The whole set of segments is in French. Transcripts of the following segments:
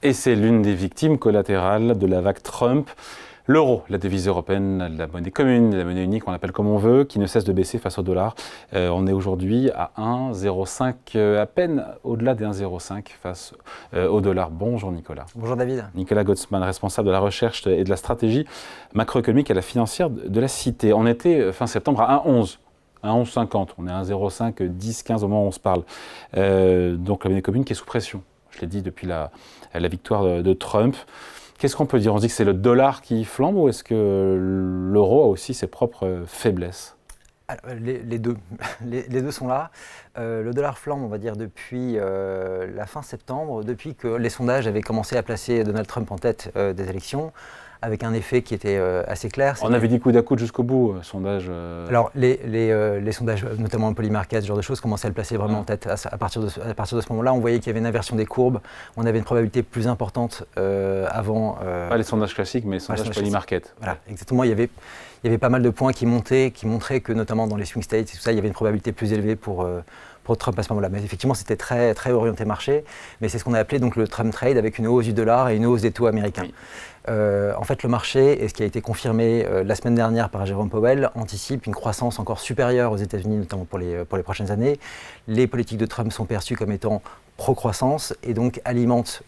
Et c'est l'une des victimes collatérales de la vague Trump. L'euro, la devise européenne, la monnaie commune, la monnaie unique, on l'appelle comme on veut, qui ne cesse de baisser face au dollar. On est aujourd'hui à 1,05, à peine au-delà des 1,05 face au dollar. Bonjour Nicolas. Bonjour David. Nicolas Gottsman, responsable de la recherche et de la stratégie macroéconomique et la financière de la Cité. On était fin septembre à 1,11. 1,1150, on est à 1,05, 10, 15 au moment où on se parle. Donc la monnaie commune qui est sous pression. Je l'ai dit depuis la victoire de Trump. Qu'est-ce qu'on peut dire? On se dit que c'est le dollar qui flambe ou est-ce que l'euro a aussi ses propres faiblesses? Alors, les deux. Les deux sont là. Le dollar flambe, on va dire, depuis la fin septembre, depuis que les sondages avaient commencé à placer Donald Trump en tête des élections, avec un effet qui était assez clair. On avait dit coude à coude jusqu'au bout, sondage. Alors, les sondages, notamment Polymarket, ce genre de choses, commençaient à le placer vraiment en tête. À partir de ce moment-là, on voyait qu'il y avait une inversion des courbes, on avait une probabilité plus importante avant. Pas les sondages classiques, mais les sondages Polymarket. Voilà, exactement. Il y avait pas mal de points qui montaient, qui montraient que, notamment dans les swing states et tout ça, il y avait une probabilité plus élevée pour Trump à ce moment-là. Mais effectivement, c'était très, très orienté marché. Mais c'est ce qu'on a appelé donc le Trump trade, avec une hausse du dollar et une hausse des taux américains. Oui. En fait, le marché, et ce qui a été confirmé la semaine dernière par Jérôme Powell, anticipe une croissance encore supérieure aux États-Unis, notamment pour les prochaines années. Les politiques de Trump sont perçues comme étant pro-croissance et donc alimentent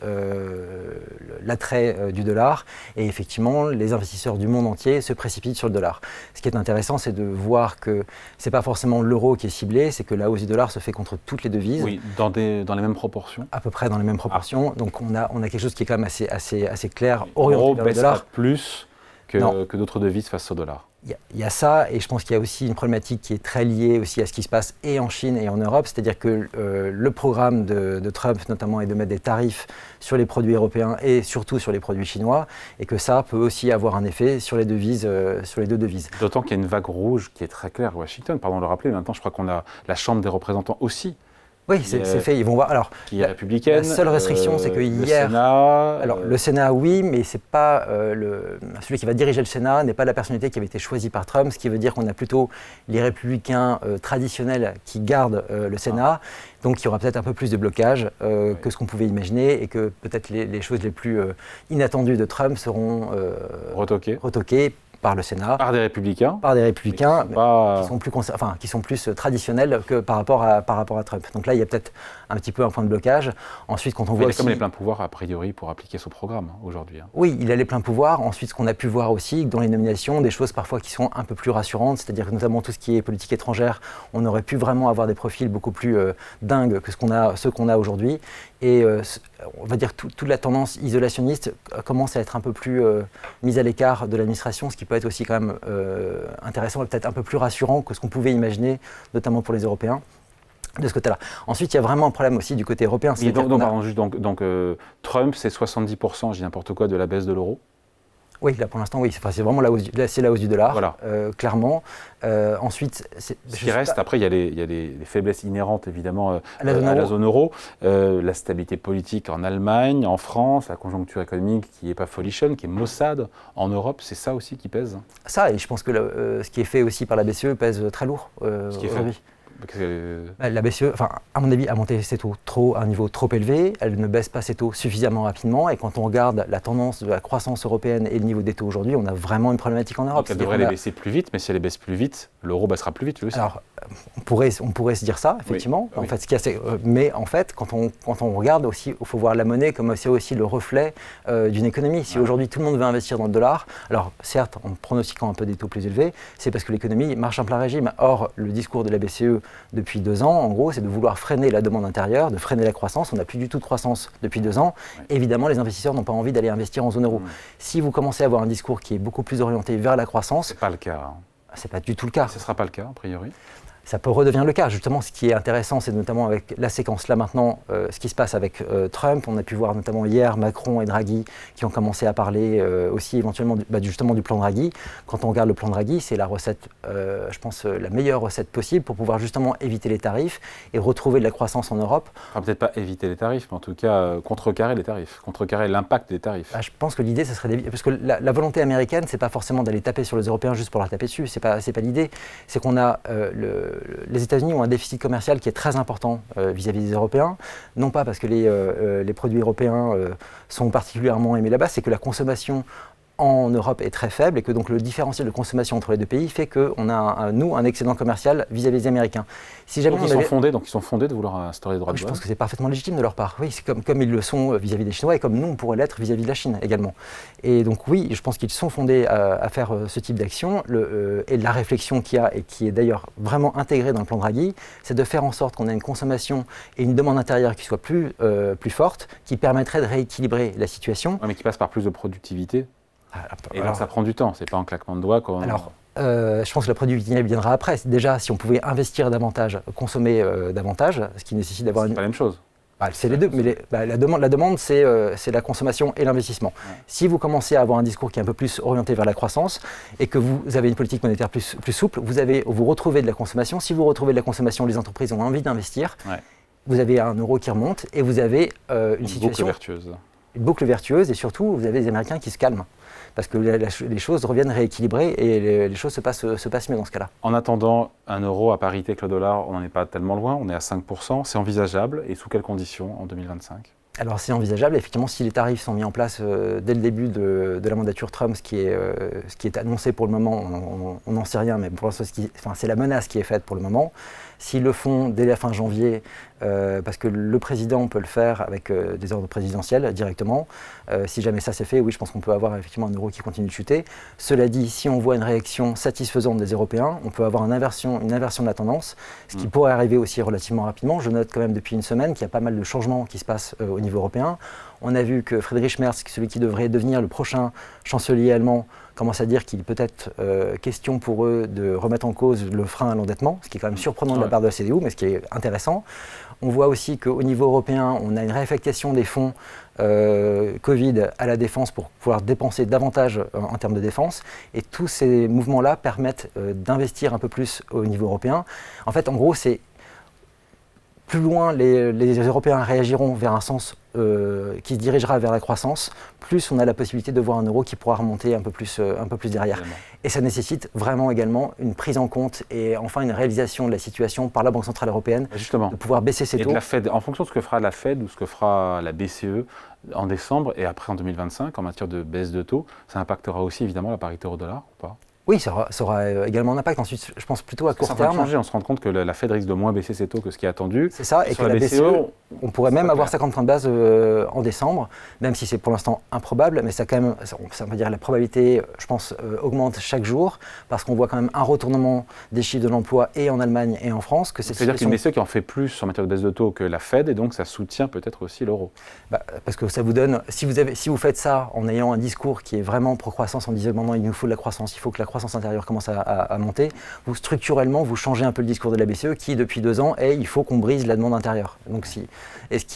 l'attrait du dollar. Et effectivement, les investisseurs du monde entier se précipitent sur le dollar. Ce qui est intéressant, c'est de voir que ce n'est pas forcément l'euro qui est ciblé, c'est que la hausse du dollar se fait contre toutes les devises. Oui, dans les mêmes proportions. À peu près dans les mêmes proportions. Donc on a quelque chose qui est quand même assez clair, orienté vers le dollar. Plus que d'autres devises face au dollar. Il y a ça, et je pense qu'il y a aussi une problématique qui est très liée aussi à ce qui se passe et en Chine et en Europe, c'est-à-dire que le programme de Trump notamment est de mettre des tarifs sur les produits européens et surtout sur les produits chinois, et que ça peut aussi avoir un effet sur les devises, sur les deux devises. D'autant qu'il y a une vague rouge qui est très claire à Washington, pardon de le rappeler, maintenant je crois qu'on a la Chambre des représentants aussi. Oui, c'est fait, ils vont voir. Alors, qui est républicaine. La seule restriction, c'est que hier. Le Sénat. Alors, le Sénat, oui, mais c'est pas celui qui va diriger le Sénat n'est pas la personnalité qui avait été choisie par Trump, ce qui veut dire qu'on a plutôt les républicains traditionnels qui gardent le Sénat. Donc, il y aura peut-être un peu plus de blocage que ce qu'on pouvait imaginer, et que peut-être les choses les plus inattendues de Trump seront retoquées par le Sénat. Par des républicains. Par des républicains qui sont plus traditionnels que par rapport à Trump. Donc là, il y a peut-être un petit peu un point de blocage. Ensuite, quand on voit aussi... Il a comme les pleins pouvoirs, a priori, pour appliquer son programme aujourd'hui. Oui, il a les pleins pouvoirs. Ensuite, ce qu'on a pu voir aussi dans les nominations, des choses parfois qui sont un peu plus rassurantes, c'est-à-dire que notamment tout ce qui est politique étrangère, on aurait pu vraiment avoir des profils beaucoup plus dingues que ceux qu'on a aujourd'hui. Et on va dire toute la tendance isolationniste commence à être un peu plus mise à l'écart de l'administration, ce qui peut être aussi quand même intéressant et peut-être un peu plus rassurant que ce qu'on pouvait imaginer, notamment pour les Européens, de ce côté-là. Ensuite, il y a vraiment un problème aussi du côté européen. Donc Trump, c'est 70%, je dis n'importe quoi, de la baisse de l'euro. Oui, là pour l'instant, oui. C'est vraiment la hausse du dollar, voilà. Clairement. Ensuite, ce qui reste, après, il y a les faiblesses inhérentes, évidemment, à la zone euro. La stabilité politique en Allemagne, en France, la conjoncture économique qui n'est pas folichonne, qui est maussade en Europe, c'est ça aussi qui pèse? Ça, et je pense que ce qui est fait aussi par la BCE pèse très lourd aujourd'hui. La BCE, à mon avis, a monté ses taux à un niveau trop élevé. Elle ne baisse pas ses taux suffisamment rapidement. Et quand on regarde la tendance de la croissance européenne et le niveau des taux aujourd'hui, on a vraiment une problématique en Europe. Donc elle devrait les baisser plus vite, mais si elle les baisse plus vite, l'euro baissera plus vite lui aussi. Alors, on pourrait se dire ça, effectivement. Oui. En fait, mais en fait, quand on regarde aussi, il faut voir la monnaie comme c'est aussi le reflet d'une économie. Si aujourd'hui tout le monde veut investir dans le dollar, alors certes, en pronostiquant un peu des taux plus élevés, c'est parce que l'économie marche en plein régime. Or, le discours de la BCE depuis 2 ans, en gros, c'est de vouloir freiner la demande intérieure, de freiner la croissance. On n'a plus du tout de croissance depuis 2 ans. Oui. Évidemment, les investisseurs n'ont pas envie d'aller investir en zone euro. Si vous commencez à avoir un discours qui est beaucoup plus orienté vers la croissance... C'est pas le cas. C'est pas du tout le cas. Ce ne sera pas le cas, a priori. Ça peut redevenir le cas. Justement, ce qui est intéressant, c'est notamment avec la séquence là maintenant, ce qui se passe avec Trump. On a pu voir notamment hier Macron et Draghi qui ont commencé à parler aussi éventuellement justement du plan Draghi. Quand on regarde le plan Draghi, c'est la recette, je pense, la meilleure recette possible pour pouvoir justement éviter les tarifs et retrouver de la croissance en Europe. Enfin, peut-être pas éviter les tarifs, mais en tout cas contrecarrer les tarifs, contrecarrer l'impact des tarifs. Je pense que l'idée, ce serait parce que la volonté américaine, c'est pas forcément d'aller taper sur les Européens juste pour leur taper dessus. C'est pas l'idée. C'est qu'on a les États-Unis ont un déficit commercial qui est très important vis-à-vis des Européens, non pas parce que les produits européens sont particulièrement aimés là-bas, c'est que la consommation en Europe est très faible et que donc le différentiel de consommation entre les deux pays fait qu'on a, nous, un excédent commercial vis-à-vis des Américains. Si jamais donc ils sont fondés de vouloir instaurer des droits de douane. Je pense que c'est parfaitement légitime de leur part. Oui, c'est comme ils le sont vis-à-vis des Chinois et comme nous, on pourrait l'être vis-à-vis de la Chine également. Et donc oui, je pense qu'ils sont fondés à faire ce type d'action. Et la réflexion qu'il y a, et qui est d'ailleurs vraiment intégrée dans le plan Draghi, c'est de faire en sorte qu'on ait une consommation et une demande intérieure qui soit plus forte, qui permettrait de rééquilibrer la situation. Ouais, mais qui passe par plus de productivité. Et alors, ça prend du temps, c'est pas un claquement de doigts. Je pense que la productivité viendra après. Déjà, si on pouvait investir davantage, consommer davantage, ce qui nécessite d'avoir une... C'est pas la même chose. C'est les deux, mais la demande c'est la consommation et l'investissement. Ouais. Si vous commencez à avoir un discours qui est un peu plus orienté vers la croissance et que vous avez une politique monétaire plus souple, vous retrouvez de la consommation. Si vous retrouvez de la consommation, les entreprises ont envie d'investir. Ouais. Vous avez un euro qui remonte et vous avez une situation... boucle vertueuse. Une boucle vertueuse et surtout, vous avez les Américains qui se calment. Parce que les choses reviennent rééquilibrées et les choses se passent mieux dans ce cas-là. En attendant, un euro à parité avec le dollar, on n'en est pas tellement loin, on est à 5%. C'est envisageable et sous quelles conditions en 2025 ? Alors c'est envisageable, effectivement, si les tarifs sont mis en place dès le début de la mandature Trump, ce qui est annoncé pour le moment, on n'en sait rien, mais pour l'instant, c'est la menace qui est faite pour le moment. S'ils le font dès la fin janvier, parce que le président peut le faire avec des ordres présidentiels directement, si jamais ça c'est fait, oui, je pense qu'on peut avoir effectivement un euro qui continue de chuter. Cela dit, si on voit une réaction satisfaisante des Européens, on peut avoir une inversion de la tendance, ce qui pourrait arriver aussi relativement rapidement. Je note quand même depuis une semaine qu'il y a pas mal de changements qui se passent au niveau européen. On a vu que Friedrich Merz, celui qui devrait devenir le prochain chancelier allemand, commence à dire qu'il est peut-être question pour eux de remettre en cause le frein à l'endettement, ce qui est quand même surprenant de la part de la CDU, mais ce qui est intéressant. On voit aussi qu'au niveau européen, on a une réaffectation des fonds Covid à la défense pour pouvoir dépenser davantage en termes de défense. Et tous ces mouvements-là permettent d'investir un peu plus au niveau européen. En fait, en gros, c'est plus loin les Européens réagiront vers un sens qui se dirigera vers la croissance, plus on a la possibilité de voir un euro qui pourra remonter un peu plus derrière. Évidemment. Et ça nécessite vraiment également une prise en compte et enfin une réalisation de la situation par la Banque Centrale Européenne. Justement. De pouvoir baisser ses taux. Et de la Fed, en fonction de ce que fera la Fed ou ce que fera la BCE en décembre et après en 2025, en matière de baisse de taux, ça impactera aussi évidemment la parité euro-dollar ou pas ? Oui, ça aura également un impact. Ensuite, je pense plutôt à court terme. Changer, on se rend compte que la Fed risque de moins baisser ses taux que ce qui est attendu. C'est ça, et que la BCE, on pourrait même avoir 50 points de base en décembre, même si c'est pour l'instant improbable, mais ça quand même, ça veut dire la probabilité, je pense, augmente chaque jour, parce qu'on voit quand même un retournement des chiffres de l'emploi et en Allemagne et en France. C'est-à-dire qu'une BCE qui en fait plus en matière de baisse de taux que la Fed, et donc ça soutient peut-être aussi l'euro. Parce que ça vous donne, si vous faites ça en ayant un discours qui est vraiment pro-croissance, en disant maintenant il nous faut de la croissance, il faut que la croissance intérieure commence à monter, structurellement vous changez un peu le discours de la BCE qui depuis 2 ans est il faut qu'on brise la demande intérieure. Donc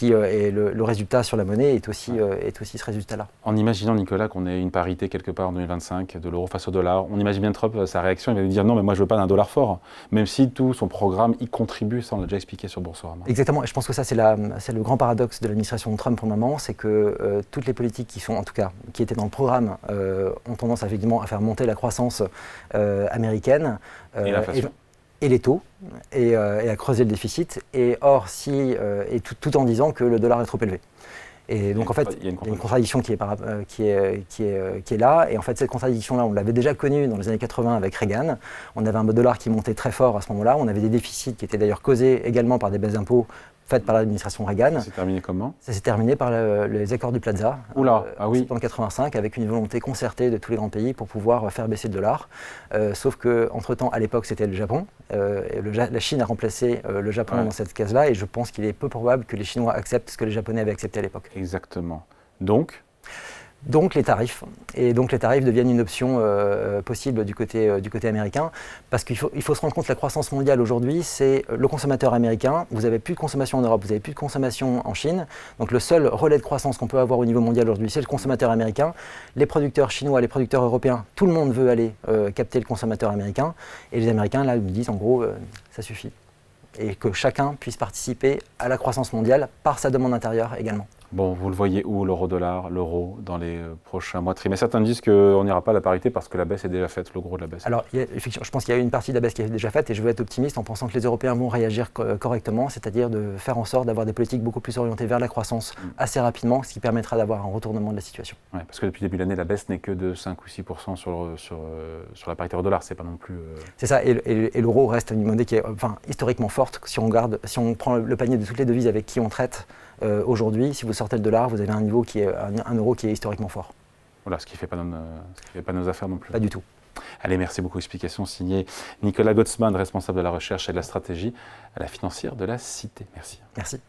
le résultat sur la monnaie est aussi ce résultat-là. En imaginant, Nicolas, qu'on ait une parité quelque part en 2025 de l'euro face au dollar, on imagine bien Trump, sa réaction, il va lui dire non mais moi je veux pas d'un dollar fort, même si tout son programme y contribue, ça on l'a déjà expliqué sur Boursorama. Exactement, et je pense que ça c'est le grand paradoxe de l'administration de Trump pour le moment, c'est que toutes les politiques qui étaient dans le programme ont tendance effectivement à faire monter la croissance américaine et les taux et à creuser le déficit. Et or, tout en disant que le dollar est trop élevé. Et donc en fait, il y a une contradiction qui est là. Et en fait, cette contradiction-là, on l'avait déjà connue dans les années 80 avec Reagan. On avait un dollar qui montait très fort à ce moment-là. On avait des déficits qui étaient d'ailleurs causés également par des baisses d'impôts faites par l'administration Reagan. Ça s'est terminé comment ? Ça s'est terminé par les accords du Plaza. Oula, oui. En 85, avec une volonté concertée de tous les grands pays pour pouvoir faire baisser le dollar. Sauf qu'entre-temps, à l'époque, c'était le Japon. La Chine a remplacé le Japon dans cette case-là. Et je pense qu'il est peu probable que les Chinois acceptent ce que les Japonais avaient accepté à l'époque. Exactement. Donc les tarifs. Et donc les tarifs deviennent une option possible du côté américain, parce qu'il faut se rendre compte que la croissance mondiale aujourd'hui, c'est le consommateur américain. Vous n'avez plus de consommation en Europe, vous n'avez plus de consommation en Chine. Donc le seul relais de croissance qu'on peut avoir au niveau mondial aujourd'hui, c'est le consommateur américain. Les producteurs chinois, les producteurs européens, tout le monde veut aller capter le consommateur américain. Et les Américains, là, ils me disent en gros, ça suffit. Et que chacun puisse participer à la croissance mondiale par sa demande intérieure également. Bon, vous le voyez où, l'euro-dollar, l'euro, dans les prochains mois, trimestres? Certains disent qu'on n'ira pas à la parité parce que la baisse est déjà faite, le gros de la baisse. Alors, effectivement, je pense qu'il y a une partie de la baisse qui est déjà faite et je veux être optimiste en pensant que les Européens vont réagir correctement, c'est-à-dire de faire en sorte d'avoir des politiques beaucoup plus orientées vers la croissance assez rapidement, ce qui permettra d'avoir un retournement de la situation. Ouais, parce que depuis le début de l'année, la baisse n'est que de 5 ou 6% sur la parité euro-dollar, c'est pas non plus... C'est ça, et l'euro reste une monnaie qui est historiquement forte. Si on prend le panier de toutes les devises avec qui on traite aujourd'hui, si vous sortez le dollar, vous avez un niveau qui est un euro qui est historiquement fort. Voilà, ce qui ne fait pas nos affaires non plus. Pas du tout. Allez, merci beaucoup. Explication signée Nicolas Gottsman, responsable de la recherche et de la stratégie à la financière de la Cité. Merci. Merci.